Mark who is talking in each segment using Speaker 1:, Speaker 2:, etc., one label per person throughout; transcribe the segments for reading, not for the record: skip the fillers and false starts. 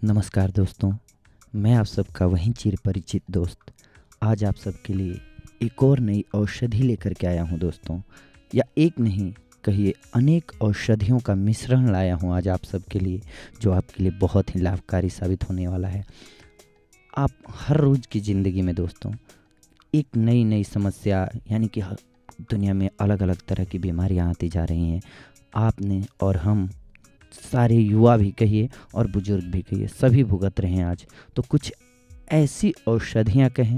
Speaker 1: नमस्कार दोस्तों, मैं आप सबका वहीं चिर परिचित दोस्त आज आप सबके लिए एक और नई औषधि लेकर के आया हूं दोस्तों। या एक नहीं कहिए अनेक औषधियों का मिश्रण लाया हूं आज आप सबके लिए, जो आपके लिए बहुत ही लाभकारी साबित होने वाला है। आप हर रोज़ की ज़िंदगी में दोस्तों एक नई नई समस्या यानी कि दुनिया में अलग अलग तरह की बीमारियां आती जा रही हैं। आपने और हम सारे युवा भी कहिए और बुजुर्ग भी कहिए, सभी भुगत रहे हैं आज। तो कुछ ऐसी औषधियाँ कहें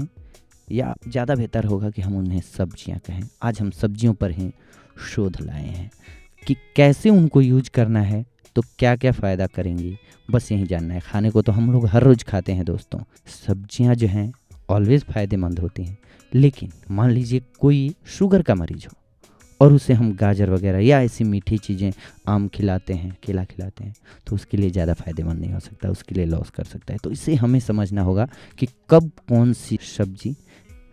Speaker 1: या ज़्यादा बेहतर होगा कि हम उन्हें सब्जियाँ कहें। आज हम सब्जियों पर ही शोध लाए हैं कि कैसे उनको यूज करना है, तो क्या क्या फ़ायदा करेंगी, बस यही जानना है। खाने को तो हम लोग हर रोज़ खाते हैं दोस्तों। सब्जियाँ जो हैं ऑलवेज़ फ़ायदेमंद होती हैं, लेकिन मान लीजिए कोई शुगर का मरीज़ हो और उसे हम गाजर वगैरह या ऐसी मीठी चीज़ें, आम खिलाते हैं, केला खिलाते हैं, तो उसके लिए ज़्यादा फ़ायदेमंद नहीं हो सकता, उसके लिए लॉस कर सकता है। तो इसे हमें समझना होगा कि कब कौन सी सब्जी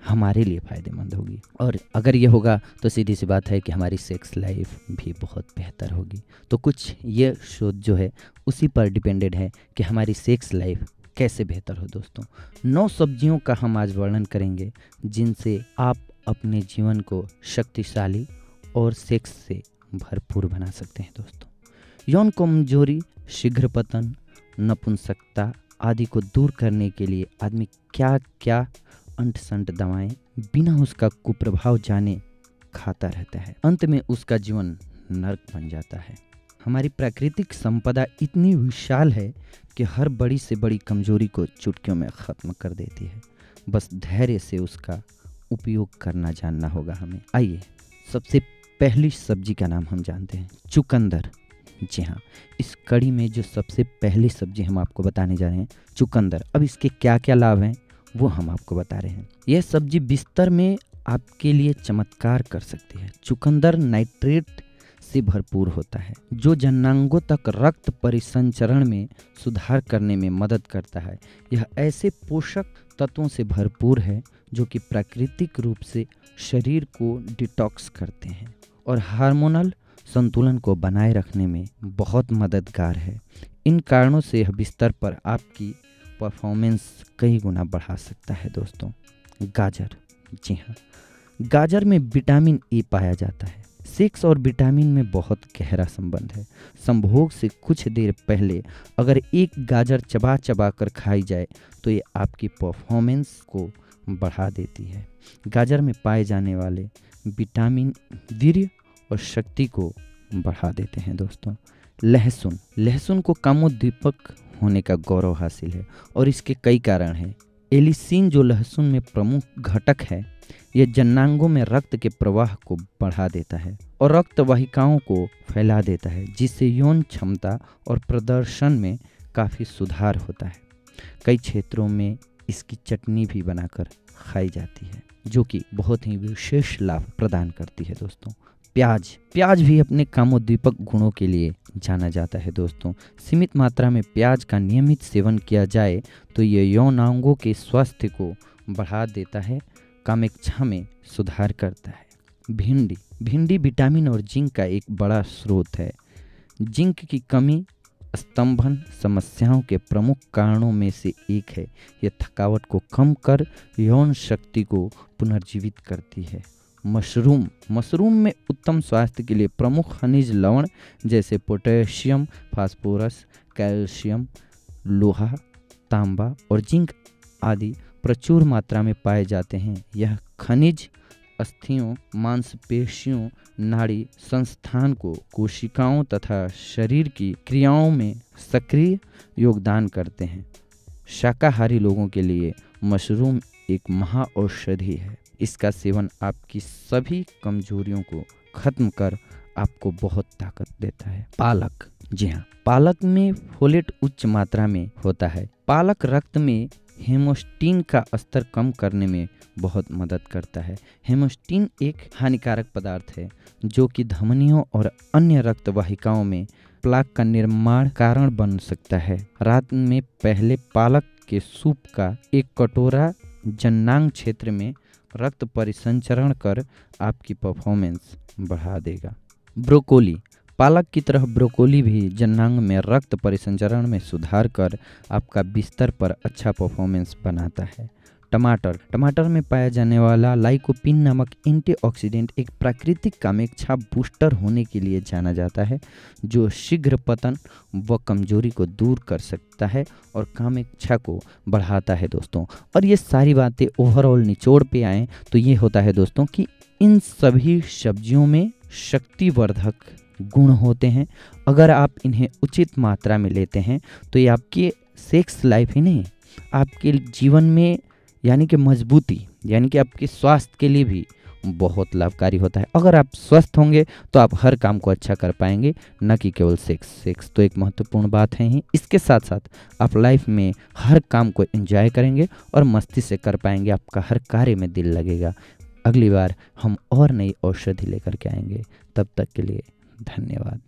Speaker 1: हमारे लिए फ़ायदेमंद होगी, और अगर ये होगा तो सीधी सी बात है कि हमारी सेक्स लाइफ भी बहुत बेहतर होगी। तो कुछ ये शोध जो है उसी पर डिपेंडेड है कि हमारी सेक्स लाइफ कैसे बेहतर हो दोस्तों। 9 सब्जियों का हम आज वर्णन करेंगे जिनसे आप अपने जीवन को शक्तिशाली और सेक्स से भरपूर बना सकते हैं दोस्तों। यौन कमजोरी, शीघ्र पतन, नपुंसकता आदि को दूर करने के लिए आदमी क्या क्या अंट संट दवाएं बिना उसका कुप्रभाव जाने खाता रहता है। अंत में उसका जीवन नर्क बन जाता है। हमारी प्राकृतिक संपदा इतनी विशाल है कि हर बड़ी से बड़ी कमजोरी को चुटकियों में ख़त्म कर देती है। बस धैर्य से उसका उपयोग करना जानना होगा हमें। आइए सबसे पहली सब्जी का नाम हम जानते हैं, चुकंदर। जी हाँ, इस कड़ी में जो सबसे पहली सब्जी हम आपको बताने जा रहे हैं, चुकंदर। अब इसके क्या क्या लाभ हैं वो हम आपको बता रहे हैं। यह सब्जी बिस्तर में आपके लिए चमत्कार कर सकती है। चुकंदर नाइट्रेट से भरपूर होता है जो जननांगों तक रक्त परिसंचरण में सुधार करने में मदद करता है। यह ऐसे पोषक तत्वों से भरपूर है जो कि प्राकृतिक रूप से शरीर को डिटॉक्स करते हैं और हार्मोनल संतुलन को बनाए रखने में बहुत मददगार है। इन कारणों से यह बिस्तर पर आपकी परफॉर्मेंस कई गुना बढ़ा सकता है दोस्तों। गाजर। जी हाँ, गाजर में विटामिन ए पाया जाता है। सेक्स और विटामिन में बहुत गहरा संबंध है। संभोग से कुछ देर पहले अगर एक गाजर चबा चबा कर खाई जाए तो ये आपकी परफॉर्मेंस को बढ़ा देती है। गाजर में पाए जाने वाले विटामिन वीर्य और शक्ति को बढ़ा देते हैं दोस्तों। लहसुन। लहसुन को कामोद्दीपक होने का गौरव हासिल है और इसके कई कारण हैं। एलिसिन जो लहसुन में प्रमुख घटक है, यह जननांगों में रक्त के प्रवाह को बढ़ा देता है और रक्त वाहिकाओं को फैला देता है, जिससे यौन क्षमता और प्रदर्शन में काफ़ी सुधार होता है। कई क्षेत्रों में इसकी चटनी भी बनाकर खाई जाती है जो कि बहुत ही विशेष लाभ प्रदान करती है दोस्तों। प्याज। प्याज भी अपने कामोद्दीपक गुणों के लिए जाना जाता है दोस्तों। सीमित मात्रा में प्याज का नियमित सेवन किया जाए तो ये यौनांगों के स्वास्थ्य को बढ़ा देता है, कामेच्छा में सुधार करता है। भिंडी। भिंडी विटामिन और जिंक का एक बड़ा स्रोत है। जिंक की कमी स्तंभन समस्याओं के प्रमुख कारणों में से एक है। यह थकावट को कम कर यौन शक्ति को पुनर्जीवित करती है। मशरूम। मशरूम में उत्तम स्वास्थ्य के लिए प्रमुख खनिज लवण जैसे पोटेशियम, फास्फोरस, कैल्शियम, लोहा, तांबा और जिंक आदि प्रचुर मात्रा में पाए जाते हैं। यह खनिज अस्थियों, मांसपेशियों, नाड़ी संस्थान को, कोशिकाओं तथा शरीर की क्रियाओं में सक्रिय योगदान करते हैं। शाकाहारी लोगों के लिए मशरूम एक महाऔषधि है। इसका सेवन आपकी सभी कमजोरियों को खत्म कर आपको बहुत ताकत देता है। पालक। जी हाँ, पालक में फोलेट उच्च मात्रा में होता है। पालक रक्त में हेमोस्टीन का स्तर कम करने में बहुत मदद करता है। हेमोस्टीन एक हानिकारक पदार्थ है जो कि धमनियों और अन्य रक्त वाहिकाओं में प्लाक का निर्माण कारण बन सकता है। रात में पहले पालक के सूप का एक कटोरा जननांग क्षेत्र में रक्त परिसंचरण कर आपकी परफॉर्मेंस बढ़ा देगा। ब्रोकोली। पालक की तरह ब्रोकोली भी जननांग में रक्त परिसंचरण में सुधार कर आपका बिस्तर पर अच्छा परफॉर्मेंस बनाता है। टमाटर में पाया जाने वाला लाइकोपीन नामक एंटीऑक्सीडेंट एक प्राकृतिक कामेच्छा बूस्टर होने के लिए जाना जाता है, जो शीघ्र पतन व कमजोरी को दूर कर सकता है और कामेच्छा को बढ़ाता है दोस्तों। और ये सारी बातें ओवरऑल निचोड़ पे आएँ तो ये होता है दोस्तों कि इन सभी सब्जियों में शक्तिवर्धक गुण होते हैं। अगर आप इन्हें उचित मात्रा में लेते हैं तो ये आपके सेक्स लाइफ ही नहीं, आपके जीवन में यानी कि मजबूती, यानी कि आपके स्वास्थ्य के लिए भी बहुत लाभकारी होता है। अगर आप स्वस्थ होंगे तो आप हर काम को अच्छा कर पाएंगे, न कि केवल सेक्स तो एक महत्वपूर्ण बात है ही। इसके साथ साथ आप लाइफ में हर काम को एंजॉय करेंगे और मस्ती से कर पाएंगे, आपका हर कार्य में दिल लगेगा। अगली बार हम और नई औषधि लेकर के आएंगे, तब तक के लिए धन्यवाद।